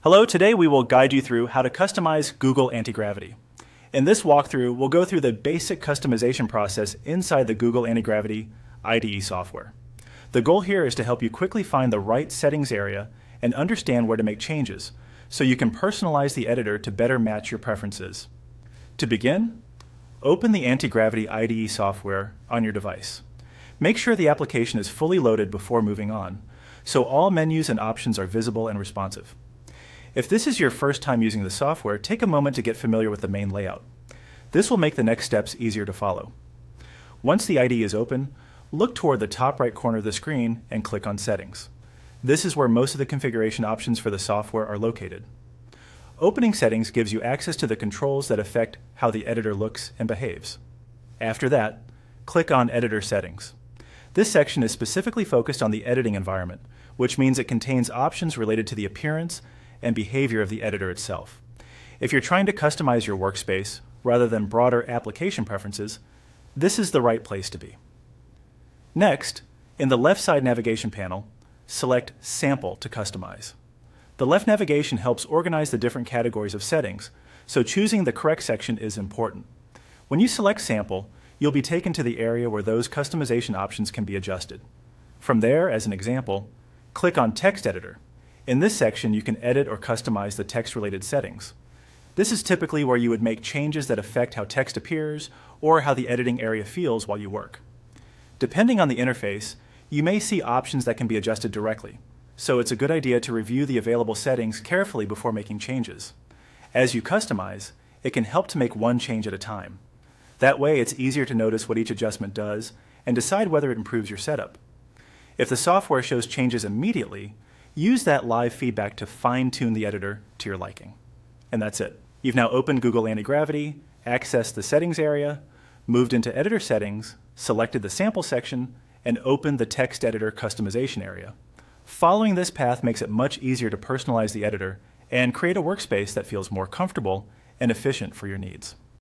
Hello, today we will guide you through how to customize Google Antigravity. In this walkthrough, we'll go through the basic customization process inside the Google Antigravity IDE software. The goal here is to help you quickly find the right settings area and understand where to make changes, so you can personalize the editor to better match your preferences. To begin, open the Antigravity IDE software on your device. Make sure the application is fully loaded before moving on, so all menus and options are visible and responsive. If this is your first time using the software, take a moment to get familiar with the main layout. This will make the next steps easier to follow. Once the IDE is open, look toward the top right corner of the screen and click on Settings. This is where most of the configuration options for the software are located. Opening Settings gives you access to the controls that affect how the editor looks and behaves. After that, click on Editor Settings. This section is specifically focused on the editing environment, which means it contains options related to the appearance and behavior of the editor itself. If you're trying to customize your workspace rather than broader application preferences, this is the right place to be. Next, in the left side navigation panel, select Sample to customize. The left navigation helps organize the different categories of settings, so choosing the correct section is important. When you select Sample, you'll be taken to the area where those customization options can be adjusted. From there, as an example, click on Text Editor. In this section, you can edit or customize the text-related settings. This is typically where you would make changes that affect how text appears or how the editing area feels while you work. Depending on the interface, you may see options that can be adjusted directly, so it's a good idea to review the available settings carefully before making changes. As you customize, it can help to make one change at a time. That way, it's easier to notice what each adjustment does and decide whether it improves your setup. If the software shows changes immediately, use that live feedback to fine-tune the editor to your liking. And that's it. You've now opened Google Antigravity, accessed the settings area, moved into editor settings, selected the sample section, and opened the text editor customization area. Following this path makes it much easier to personalize the editor and create a workspace that feels more comfortable and efficient for your needs.